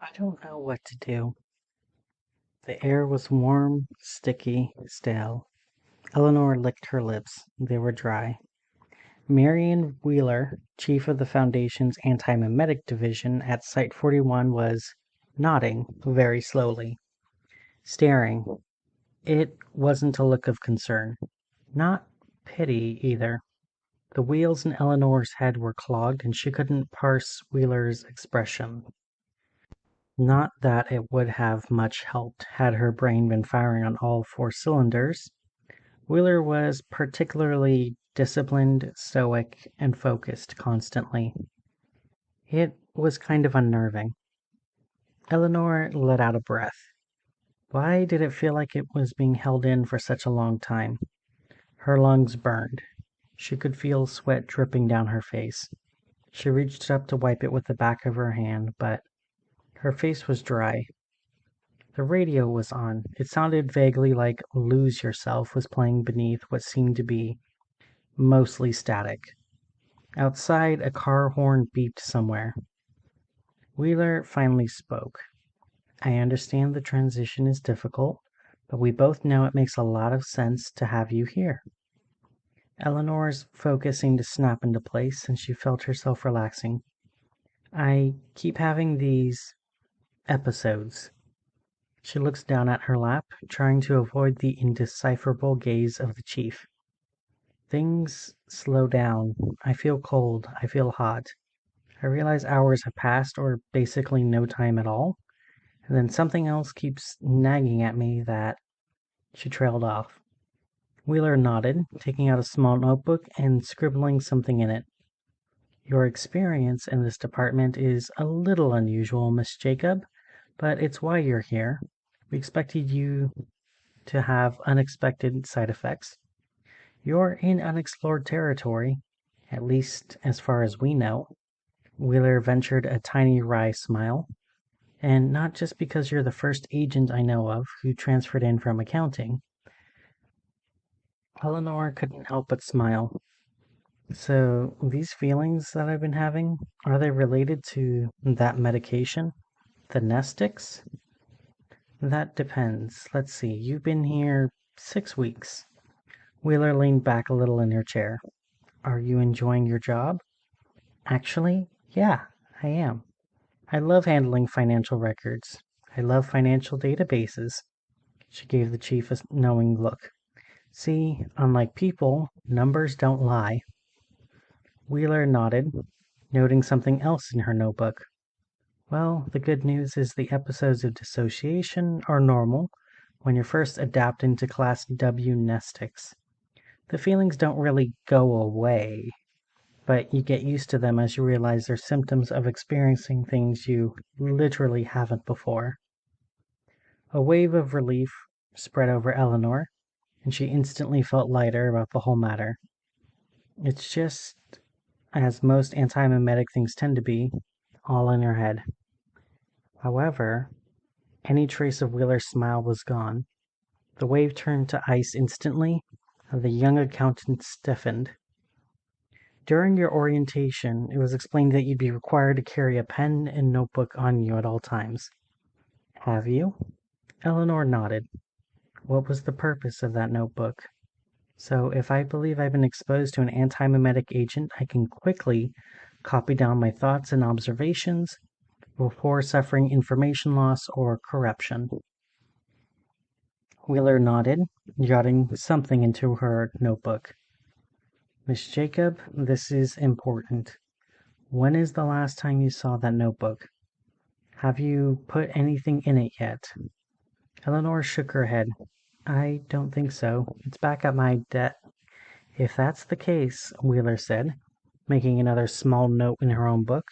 I don't know what to do. The air was warm, sticky, stale. Elanor licked her lips. They were dry. Marion Wheeler, chief of the Foundation's Antimemetic division at Site 41, was nodding very slowly, staring. It wasn't a look of concern. Not pity, either. The wheels in Eleanor's head were clogged, and she couldn't parse Wheeler's expression. Not that it would have much helped had her brain been firing on all four cylinders. Wheeler was particularly disciplined, stoic, and focused constantly. It was kind of unnerving. Eleanor let out a breath. Why did it feel like it was being held in for such a long time? Her lungs burned. She could feel sweat dripping down her face. She reached up to wipe it with the back of her hand, but her face was dry. The radio was on. It sounded vaguely like Lose Yourself was playing beneath what seemed to be mostly static. Outside, a car horn beeped somewhere. Wheeler finally spoke. I understand the transition is difficult, but we both know it makes a lot of sense to have you here. Eleanor's focus seemed to snap into place, and she felt herself relaxing. I keep having these episodes. She looks down at her lap, trying to avoid the indecipherable gaze of the chief. Things slow down. I feel cold. I feel hot. I realize hours have passed, or basically no time at all, and then something else keeps nagging at me that she trailed off. Wheeler nodded, taking out a small notebook and scribbling something in it. Your experience in this department is a little unusual, Miss Jacob, but it's why you're here. We expected you to have unexpected side effects. You're in unexplored territory, at least as far as we know. Wheeler ventured a tiny wry smile. And not just because you're the first agent I know of who transferred in from accounting. Eleanor couldn't help but smile. So, these feelings that I've been having, are they related to that medication? The Nestix? That depends. Let's see, you've been here 6 weeks. Wheeler leaned back a little in her chair. Are you enjoying your job? Actually, yeah, I am. I love handling financial records. I love financial databases. She gave the chief a knowing look. See, unlike people, numbers don't lie. Wheeler nodded, noting something else in her notebook. Well, the good news is the episodes of dissociation are normal when you're first adapted into Class W Nestix. The feelings don't really go away, but you get used to them as you realize they're symptoms of experiencing things you literally haven't before. A wave of relief spread over Eleanor, and she instantly felt lighter about the whole matter. It's just, as most antimemetic things tend to be, all in her head. However, any trace of Wheeler's smile was gone. The wave turned to ice instantly, and the young accountant stiffened. During your orientation, it was explained that you'd be required to carry a pen and notebook on you at all times. Have you? Eleanor nodded. What was the purpose of that notebook? So if I believe I've been exposed to an antimemetic agent, I can quickly copy down my thoughts and observations before suffering information loss or corruption. Wheeler nodded, jotting something into her notebook. Miss Jacob, this is important. When is the last time you saw that notebook? Have you put anything in it yet? Eleanor shook her head. I don't think so. It's back at my If that's the case, Wheeler said, making another small note in her own book,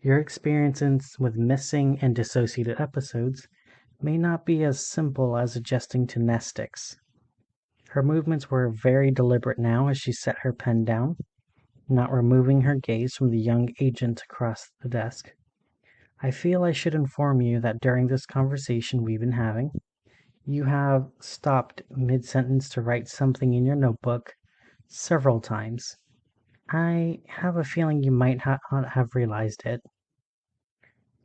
your experiences with missing and dissociated episodes may not be as simple as adjusting to Nestix. Her movements were very deliberate now as she set her pen down, not removing her gaze from the young agent across the desk. I feel I should inform you that during this conversation we've been having, you have stopped mid-sentence to write something in your notebook several times. I have a feeling you might not have realized it.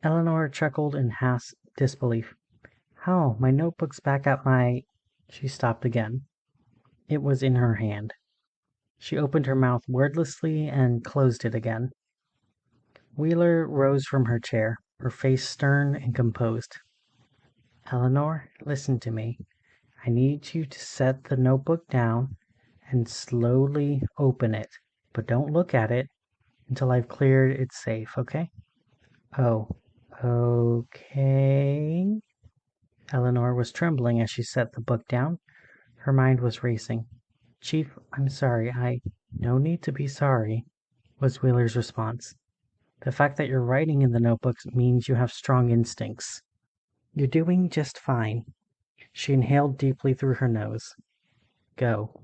Elanor chuckled in half disbelief. How? My notebook's back at my... She stopped again. It was in her hand. She opened her mouth wordlessly and closed it again. Wheeler rose from her chair, her face stern and composed. Elanor, listen to me. I need you to set the notebook down and slowly open it, but don't look at it until I've cleared it safe, okay? Oh, okay. Elanor was trembling as she set the book down. Her mind was racing. Chief, I'm sorry. No need to be sorry, was Wheeler's response. The fact that you're writing in the notebooks means you have strong instincts. You're doing just fine. She inhaled deeply through her nose. Go.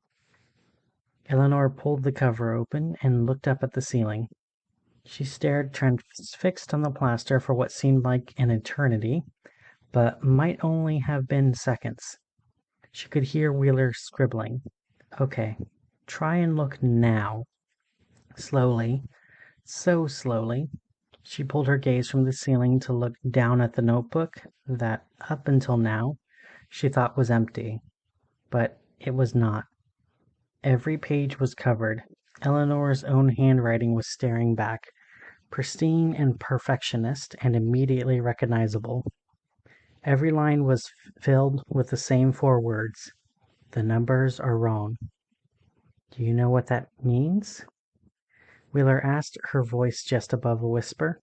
Elanor pulled the cover open and looked up at the ceiling. She stared transfixed on the plaster for what seemed like an eternity, but might only have been seconds. She could hear Wheeler scribbling. Okay, try and look now. Slowly, so slowly, she pulled her gaze from the ceiling to look down at the notebook that, up until now, she thought was empty. But it was not. Every page was covered. Eleanor's own handwriting was staring back, pristine and perfectionist and immediately recognizable. Every line was filled with the same 4 words. The numbers are wrong. Do you know what that means? Wheeler asked, her voice just above a whisper.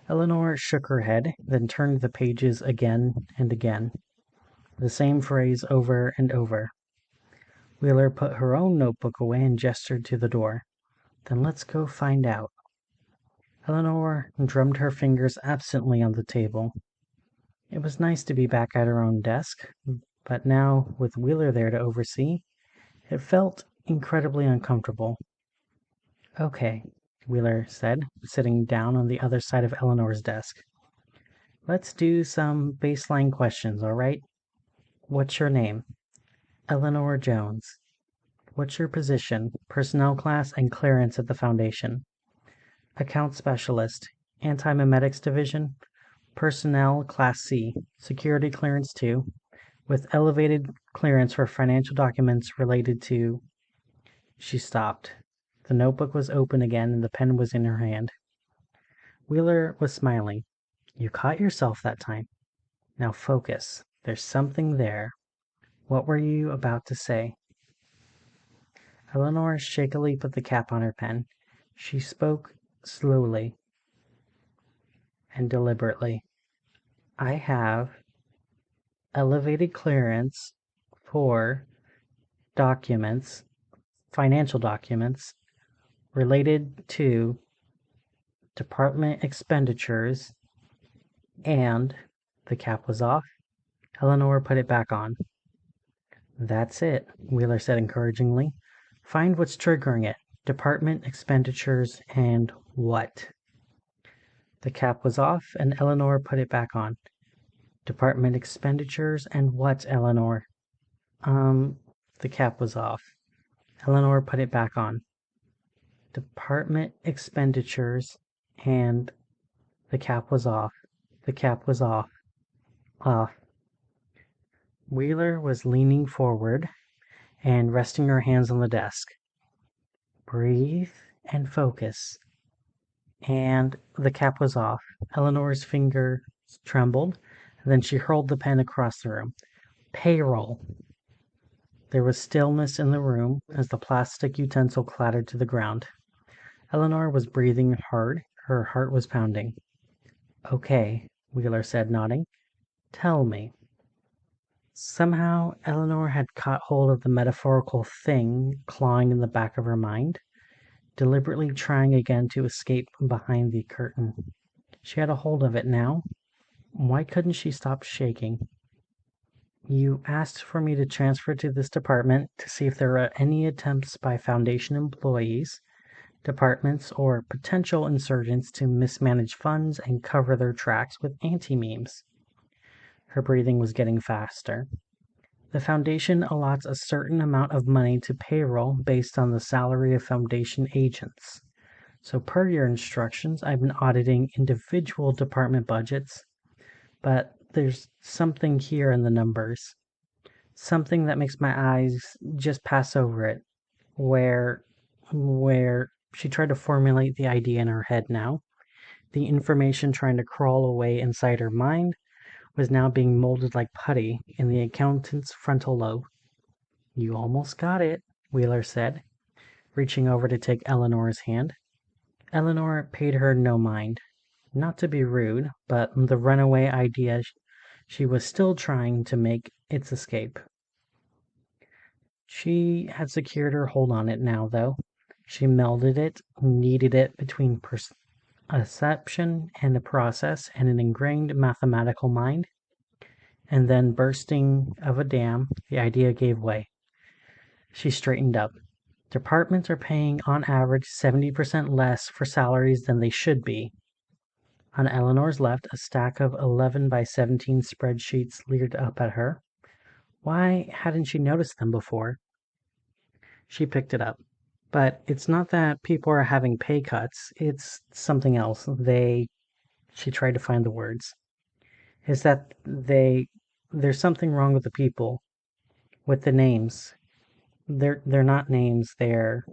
Elanor shook her head, then turned the pages again and again. The same phrase over and over. Wheeler put her own notebook away and gestured to the door. Then let's go find out. Elanor drummed her fingers absently on the table. It was nice to be back at her own desk, but now, with Wheeler there to oversee, it felt incredibly uncomfortable. Okay, Wheeler said, sitting down on the other side of Eleanor's desk. Let's do some baseline questions, all right? What's your name? Elanor Jones. What's your position, personnel class, and clearance at the Foundation? Account Specialist, Antimemetics Division, Personnel Class C, Security Clearance 2, with elevated clearance for financial documents related to... She stopped. The notebook was open again and the pen was in her hand. Wheeler was smiling. You caught yourself that time. Now focus. There's something there. What were you about to say? Elanor shakily put the cap on her pen. She spoke slowly and deliberately. I have elevated clearance for documents, financial documents, related to department expenditures, and the cap was off. Elanor put it back on. That's it, Wheeler said encouragingly. Find what's triggering it. Department expenditures and what? The cap was off, and Elanor put it back on. Department expenditures and what, Elanor? The cap was off. Elanor put it back on. Department expenditures and the cap was off. The cap was off. Off. Wheeler was leaning forward and resting her hands on the desk. Breathe and focus. And the cap was off. Eleanor's fingers trembled, and then she hurled the pen across the room. Payroll. There was stillness in the room as the plastic utensil clattered to the ground. Elanor was breathing hard. Her heart was pounding. Okay, Wheeler said, nodding. Tell me. Somehow, Elanor had caught hold of the metaphorical thing clawing in the back of her mind, deliberately trying again to escape behind the curtain. She had a hold of it now. Why couldn't she stop shaking? You asked for me to transfer to this department to see if there are any attempts by Foundation employees, departments, or potential insurgents to mismanage funds and cover their tracks with antimemes. Her breathing was getting faster. The Foundation allots a certain amount of money to payroll based on the salary of Foundation agents. So per your instructions, I've been auditing individual department budgets, but there's something here in the numbers. Something that makes my eyes just pass over it, where she tried to formulate the idea in her head now. The information trying to crawl away inside her mind was now being molded like putty in the accountant's frontal lobe. You almost got it, Wheeler said, reaching over to take Eleanor's hand. Elanor paid her no mind. Not to be rude, but the runaway idea she was still trying to make its escape. She had secured her hold on it now, though. She melded it, kneaded it between perception and a process and an ingrained mathematical mind. And then, bursting of a dam, the idea gave way. She straightened up. Departments are paying on average 70% less for salaries than they should be. On Eleanor's left, a stack of 11 by 17 spreadsheets leered up at her. Why hadn't she noticed them before? She picked it up. But it's not that people are having pay cuts, it's something else. She tried to find the words. Is that there's something wrong with the people, with the names. They're not names, they're...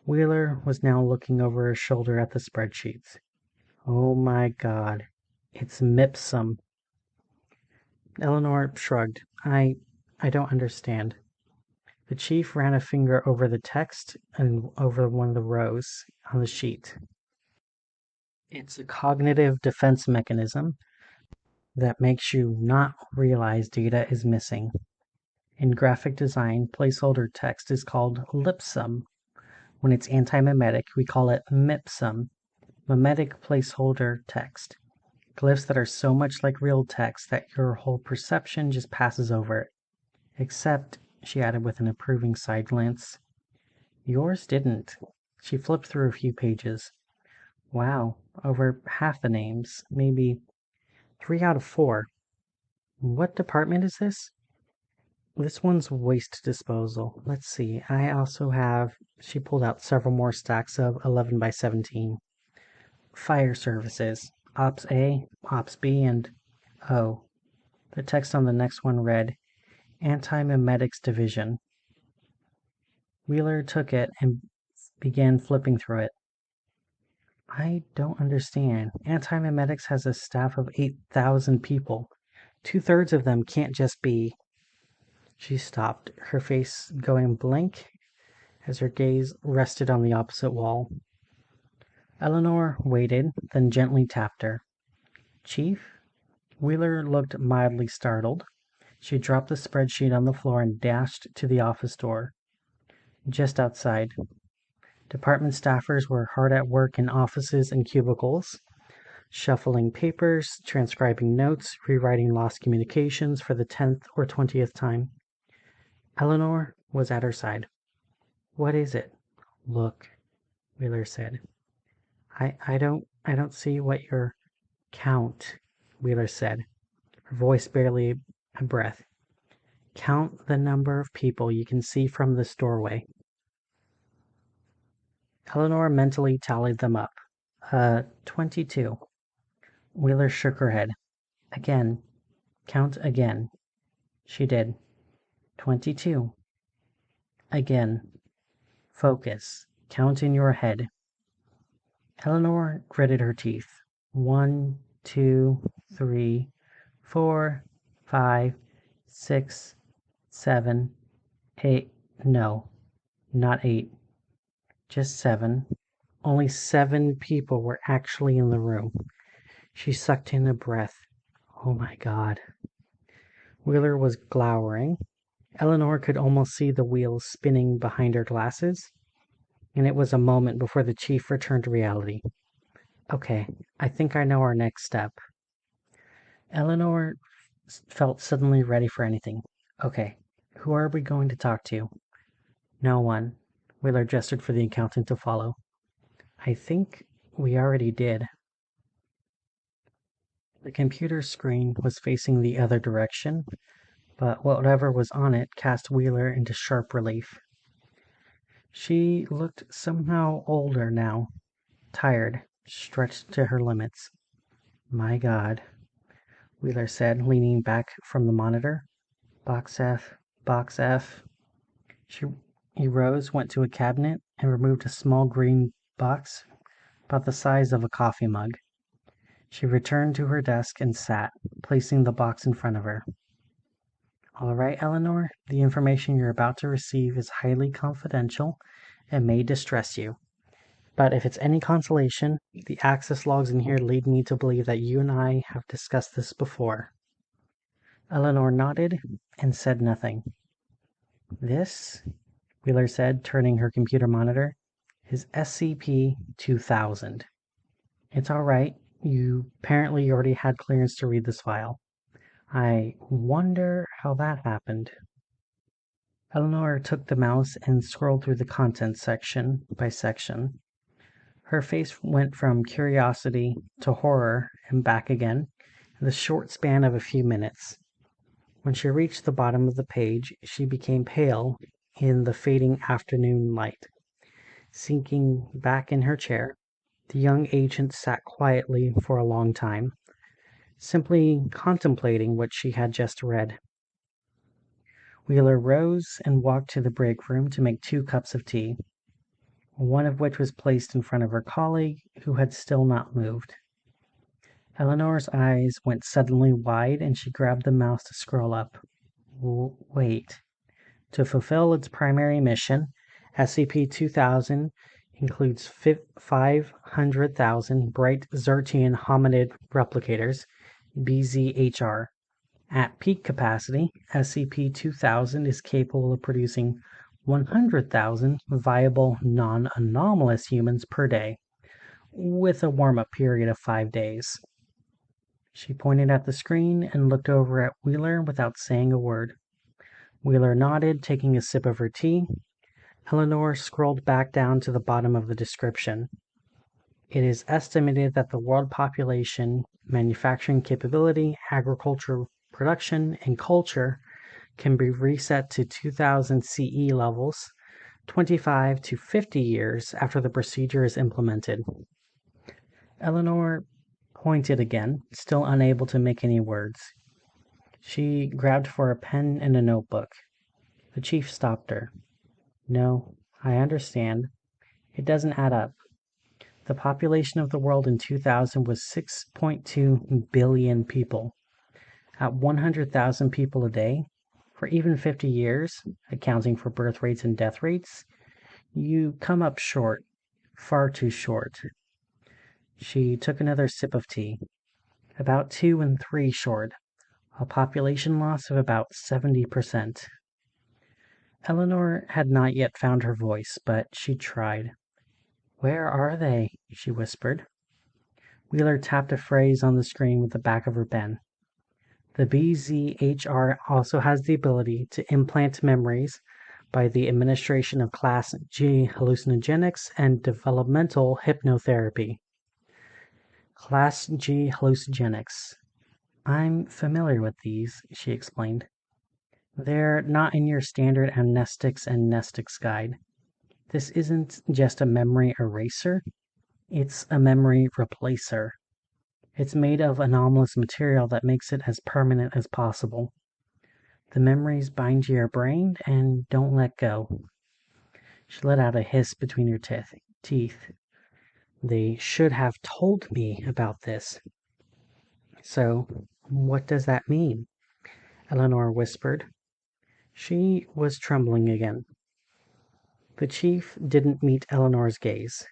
Wheeler was now looking over her shoulder at the spreadsheets. Oh my God, it's MIPSum. Elanor shrugged. I don't understand. The chief ran a finger over the text and over one of the rows on the sheet. It's a cognitive defense mechanism that makes you not realize data is missing. In graphic design, placeholder text is called lipsum. When it's antimemetic, we call it mipsum, memetic placeholder text. Glyphs that are so much like real text that your whole perception just passes over it. Except, she added with an approving side glance, yours didn't. She flipped through a few pages. Wow, over half the names, maybe 3 out of 4. What department is this? This one's waste disposal. Let's see, I also have... She pulled out several more stacks of 11 by 17. Fire services. Ops A, Ops B, and O. The text on the next one read, Antimemetics Division. Wheeler took it and began flipping through it. I don't understand. Antimemetics has a staff of 8,000 people. 2/3 of them can't just be... She stopped, her face going blank as her gaze rested on the opposite wall. Elanor waited, then gently tapped her. Chief? Wheeler looked mildly startled. She dropped the spreadsheet on the floor and dashed to the office door. Just outside. Department staffers were hard at work in offices and cubicles, shuffling papers, transcribing notes, rewriting lost communications for the 10th or 20th time. Elanor was at her side. What is it? Look, Wheeler said. I don't see what your... Count, Wheeler said, her voice barely a breath. Count the number of people you can see from this doorway. Elanor mentally tallied them up. 22. Wheeler shook her head. Again. Count again. She did. 22. Again. Focus. Count in your head. Elanor gritted her teeth. 1, 2, 3, 4, 5, 6, 7, 8. No, not 8. Just 7. Only 7 people were actually in the room. She sucked in a breath. Oh my God. Wheeler was glowering. Elanor could almost see the wheels spinning behind her glasses, and it was a moment before the chief returned to reality. Okay, I think I know our next step. Elanor felt suddenly ready for anything. Okay, who are we going to talk to? No one. Wheeler gestured for the accountant to follow. I think we already did. The computer screen was facing the other direction, but whatever was on it cast Wheeler into sharp relief. She looked somehow older now, tired, stretched to her limits. My God, Wheeler said, leaning back from the monitor. Box F, Box F. He rose, went to a cabinet, and removed a small green box about the size of a coffee mug. She returned to her desk and sat, placing the box in front of her. All right, Elanor, the information you're about to receive is highly confidential and may distress you. But if it's any consolation, the access logs in here lead me to believe that you and I have discussed this before. Elanor nodded and said nothing. This, Wheeler said, turning her computer monitor, is SCP-2000. It's all right. You apparently already had clearance to read this file. I wonder how that happened. Elanor took the mouse and scrolled through the contents section by section. Her face went from curiosity to horror and back again in the short span of a few minutes. When she reached the bottom of the page, she became pale in the fading afternoon light. Sinking back in her chair, the young agent sat quietly for a long time, simply contemplating what she had just read. Wheeler rose and walked to the break room to make 2 cups of tea, one of which was placed in front of her colleague, who had still not moved. Eleanor's eyes went suddenly wide, and she grabbed the mouse to scroll up. Wait. To fulfill its primary mission, SCP-2000 includes 500,000 bright Zertian hominid replicators, BZHR. At peak capacity, SCP-2000 is capable of producing 100,000 viable non-anomalous humans per day, with a warm-up period of 5 days. She pointed at the screen and looked over at Wheeler without saying a word. Wheeler nodded, taking a sip of her tea. Elanor scrolled back down to the bottom of the description. It is estimated that the world population, manufacturing capability, agricultural production, and culture can be reset to 2000 CE levels 25 to 50 years after the procedure is implemented. Elanor pointed again, still unable to make any words. She grabbed for a pen and a notebook. The chief stopped her. No, I understand. It doesn't add up. The population of the world in 2000 was 6.2 billion people. At 100,000 people a day, for even 50 years, accounting for birth rates and death rates, you come up short, far too short. She took another sip of tea. About 2 and 3 short, a population loss of about 70%. Elanor had not yet found her voice, but she tried. Where are they? She whispered. Wheeler tapped a phrase on the screen with the back of her pen. The BZHR also has the ability to implant memories by the administration of Class G hallucinogenics and developmental hypnotherapy. Class G hallucinogenics. I'm familiar with these, she explained. They're not in your standard amnestics and nestics guide. This isn't just a memory eraser, it's a memory replacer. It's made of anomalous material that makes it as permanent as possible. The memories bind to your brain and don't let go. She let out a hiss between her teeth. They should have told me about this. So, what does that mean? Elanor whispered. She was trembling again. The chief didn't meet Eleanor's gaze.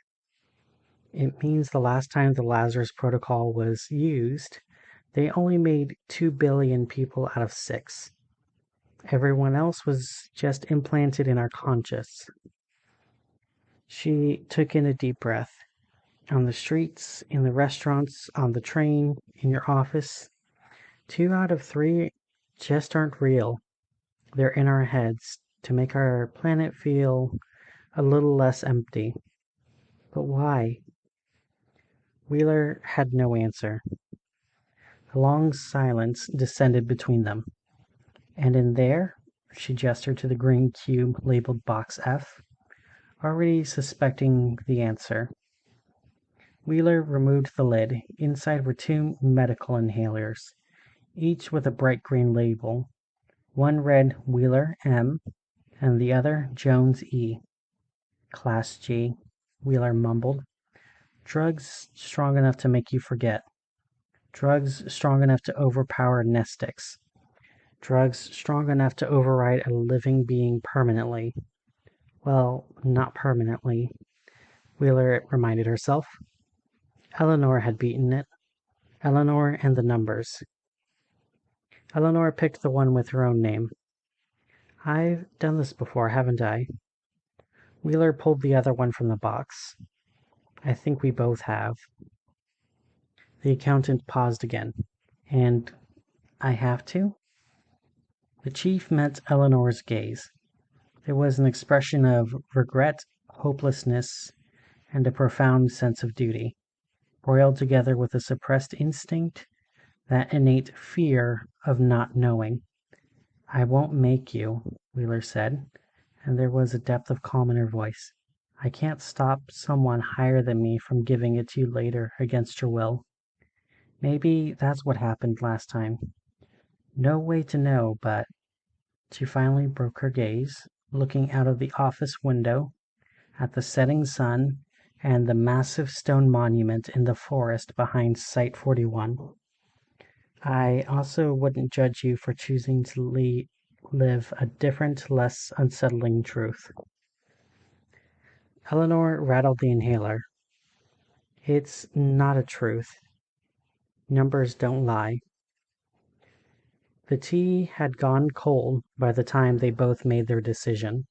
It means the last time the Lazarus Protocol was used, they only made 2 billion people out of 6. Everyone else was just implanted in our conscious. She took in a deep breath. On the streets, in the restaurants, on the train, in your office, 2 out of 3 just aren't real. They're in our heads to make our planet feel a little less empty. But why? Wheeler had no answer. A long silence descended between them. And in there, she gestured to the green cube labeled Box F, already suspecting the answer. Wheeler removed the lid. Inside were two medical inhalers, each with a bright green label. One read Wheeler M, and the other Jones E. Class G, Wheeler mumbled. Drugs strong enough to make you forget. Drugs strong enough to overpower nestics. Drugs strong enough to override a living being permanently. Well, not permanently, Wheeler reminded herself. Elanor had beaten it. Elanor and the numbers. Elanor picked the one with her own name. I've done this before, haven't I? Wheeler pulled the other one from the box. I think we both have. The accountant paused again. And I have to? The chief met Eleanor's gaze. There was an expression of regret, hopelessness, and a profound sense of duty, roiled together with a suppressed instinct, that innate fear of not knowing. I won't make you, Wheeler said, and there was a depth of calm in her voice. I can't stop someone higher than me from giving it to you later against your will. Maybe that's what happened last time. No way to know, but... She finally broke her gaze, looking out of the office window at the setting sun and the massive stone monument in the forest behind Site 41. I also wouldn't judge you for choosing to live a different, less unsettling truth. Elanor rattled the inhaler. It's not a truth. Numbers don't lie. The tea had gone cold by the time they both made their decision.